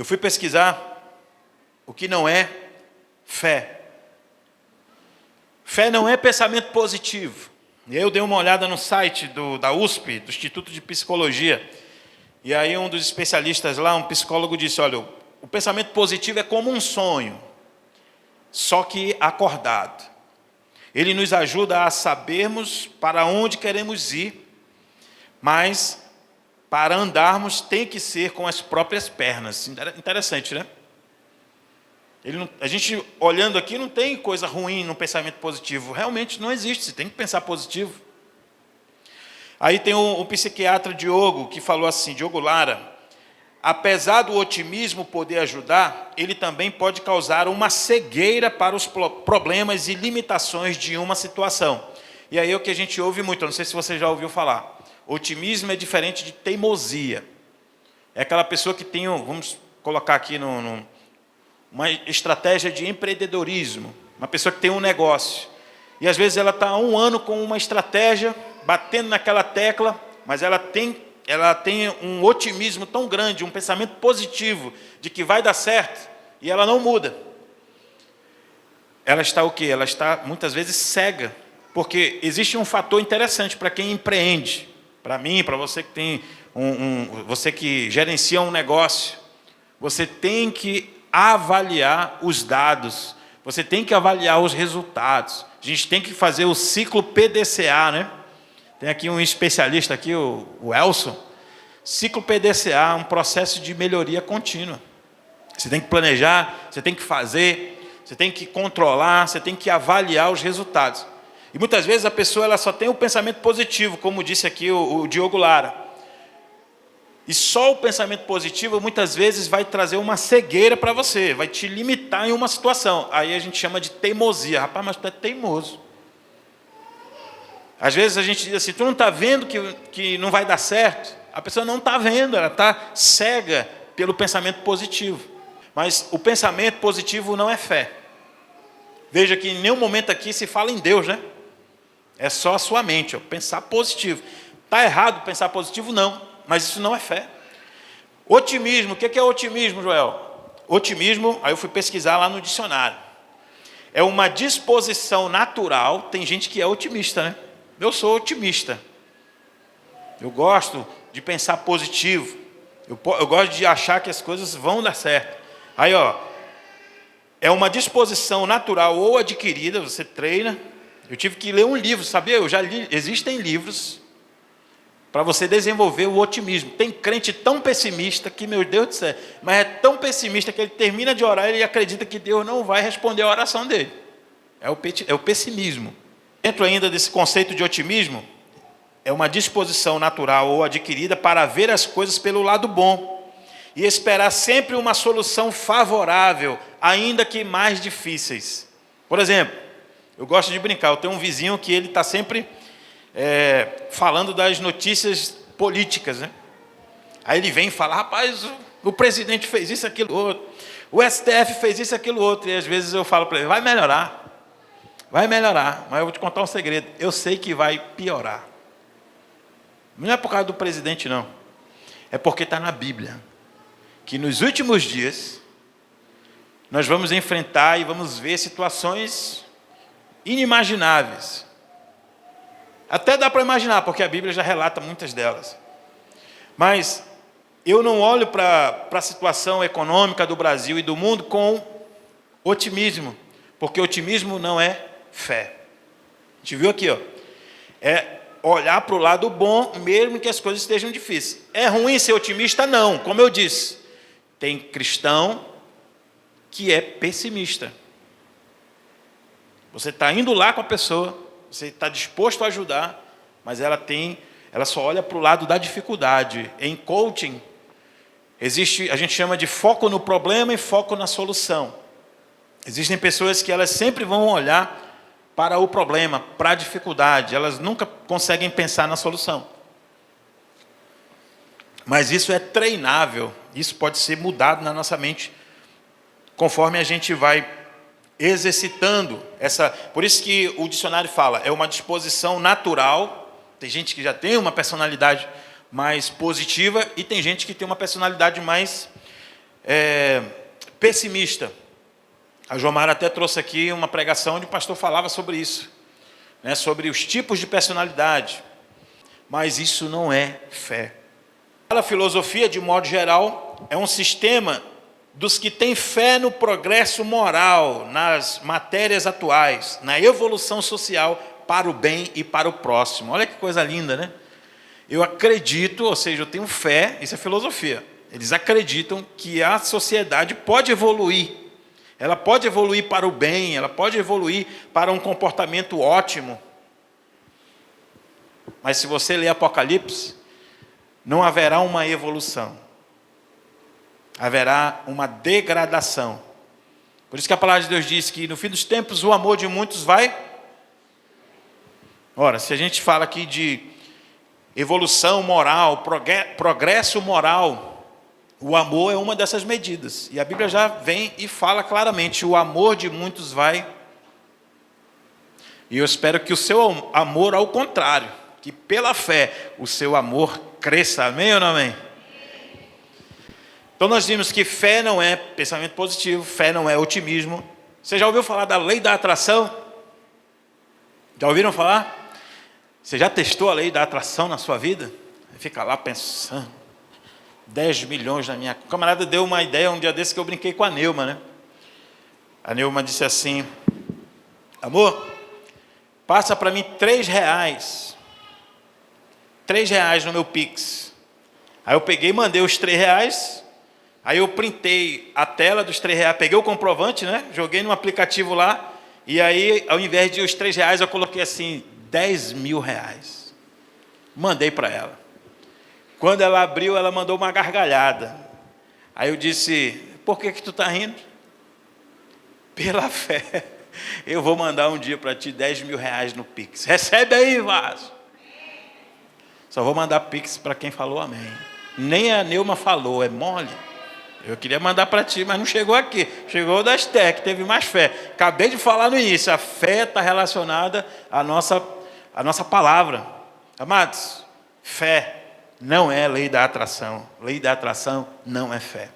Eu fui pesquisar o que não é fé. Fé não é pensamento positivo. E aí eu dei uma olhada no site da USP, do Instituto de Psicologia. E aí um dos especialistas lá, um psicólogo, disse, olha, o pensamento positivo é como um sonho, só que acordado. Ele nos ajuda a sabermos para onde queremos ir, mas para andarmos tem que ser com as próprias pernas. Interessante, né? A gente, olhando aqui, não tem coisa ruim no pensamento positivo. Realmente não existe, você tem que pensar positivo. Aí tem o psiquiatra Diogo, que falou assim, Diogo Lara, apesar do otimismo poder ajudar, ele também pode causar uma cegueira para os problemas e limitações de uma situação. E aí é o que a gente ouve muito, não sei se você já ouviu falar. Otimismo é diferente de teimosia. É aquela pessoa que tem, vamos colocar aqui uma estratégia de empreendedorismo, uma pessoa que tem um negócio. E às vezes ela está há um ano com uma estratégia, batendo naquela tecla, mas ela tem um otimismo tão grande, um pensamento positivo de que vai dar certo, e ela não muda. Ela está o quê? Ela está muitas vezes cega, porque existe um fator interessante para quem empreende, para mim, para você que tem você que gerencia um negócio. Você tem que avaliar os dados, você tem que avaliar os resultados. A gente tem que fazer o ciclo PDCA, né? Tem aqui um especialista aqui, o Elson. Ciclo PDCA, um processo de melhoria contínua. Você tem que planejar, você tem que fazer, você tem que controlar, você tem que avaliar os resultados. E muitas vezes a pessoa ela só tem o pensamento positivo, como disse aqui o Diogo Lara. E só o pensamento positivo, muitas vezes, vai trazer uma cegueira para você, vai te limitar em uma situação. Aí a gente chama de teimosia. Rapaz, mas tu é teimoso. Às vezes a gente diz assim, tu não está vendo que não vai dar certo? A pessoa não está vendo, ela está cega pelo pensamento positivo. Mas o pensamento positivo não é fé. Veja que em nenhum momento aqui se fala em Deus, né? É só a sua mente, ó, pensar positivo. Está errado pensar positivo? Não. Mas isso não é fé. Otimismo, o que é otimismo, Joel? Otimismo, aí eu fui pesquisar lá no dicionário. É uma disposição natural, tem gente que é otimista, né? Eu sou otimista. Eu gosto de pensar positivo. Eu gosto de achar que as coisas vão dar certo. Aí, ó, é uma disposição natural ou adquirida, você treina. Eu tive que ler um livro, sabia? Eu já li, existem livros para você desenvolver o otimismo. Tem crente tão pessimista que, meu Deus do céu, mas é tão pessimista que ele termina de orar e ele acredita que Deus não vai responder a oração dele. É o pessimismo. Dentro ainda desse conceito de otimismo, é uma disposição natural ou adquirida para ver as coisas pelo lado bom e esperar sempre uma solução favorável, ainda que mais difíceis. Por exemplo, eu gosto de brincar, eu tenho um vizinho que ele está sempre falando das notícias políticas, né? Aí ele vem e fala, rapaz, o presidente fez isso, aquilo, outro, o STF fez isso, aquilo, outro, e às vezes eu falo para ele, vai melhorar, mas eu vou te contar um segredo, eu sei que vai piorar. Não é por causa do presidente, não, é porque está na Bíblia, que nos últimos dias, nós vamos enfrentar e vamos ver situações inimagináveis. Até dá para imaginar, porque a Bíblia já relata muitas delas. Mas eu não olho para a situação econômica do Brasil e do mundo com otimismo, porque otimismo não é fé. A gente viu aqui, ó, é olhar para o lado bom, mesmo que as coisas estejam difíceis. É ruim ser otimista? Não, como eu disse. Tem cristão que é pessimista. Você está indo lá com a pessoa, você está disposto a ajudar, mas ela só olha para o lado da dificuldade. Em coaching, a gente chama de foco no problema e foco na solução. Existem pessoas que elas sempre vão olhar para o problema, para a dificuldade, elas nunca conseguem pensar na solução. Mas isso é treinável, isso pode ser mudado na nossa mente, conforme a gente vai exercitando essa. Por isso que o dicionário fala, é uma disposição natural. Tem gente que já tem uma personalidade mais positiva e tem gente que tem uma personalidade mais pessimista. A Jomara até trouxe aqui uma pregação onde o pastor falava sobre isso, né, sobre os tipos de personalidade. Mas isso não é fé. A filosofia, de modo geral, é um sistema dos que têm fé no progresso moral, nas matérias atuais, na evolução social para o bem e para o próximo. Olha que coisa linda, né? Eu acredito, ou seja, eu tenho fé, isso é filosofia. Eles acreditam que a sociedade pode evoluir. Ela pode evoluir para o bem, ela pode evoluir para um comportamento ótimo. Mas se você ler Apocalipse, não haverá uma evolução. Haverá uma degradação. Por isso que a palavra de Deus diz que no fim dos tempos o amor de muitos vai. Ora, se a gente fala aqui de evolução moral, progresso moral, o amor é uma dessas medidas. E a Bíblia já vem e fala claramente, o amor de muitos vai. E eu espero que o seu amor, ao contrário, que pela fé o seu amor cresça. Amém ou não amém? Então nós vimos que fé não é pensamento positivo, fé não é otimismo. Você já ouviu falar da lei da atração? Já ouviram falar? Você já testou a lei da atração na sua vida? Fica lá pensando, 10 milhões na minha... O camarada deu uma ideia um dia desse que eu brinquei com a Neuma, né? A Neuma disse assim, amor, passa para mim R$3. R$3 no meu Pix. Aí eu peguei e mandei os R$3, aí eu printei a tela dos R$3, peguei o comprovante, né? Joguei no aplicativo lá, e aí, ao invés de os R$3, eu coloquei assim, R$10.000. Mandei para ela. Quando ela abriu, ela mandou uma gargalhada. Aí eu disse, por que tu está rindo? Pela fé, eu vou mandar um dia para ti R$10.000 no Pix. Recebe aí, vaso. Só vou mandar Pix para quem falou amém. Nem a Neuma falou, é mole. Eu queria mandar para ti, mas não chegou aqui. Chegou da Esther, que teve mais fé. Acabei de falar no início, a fé está relacionada à nossa palavra. Amados, fé não é lei da atração. Lei da atração não é fé.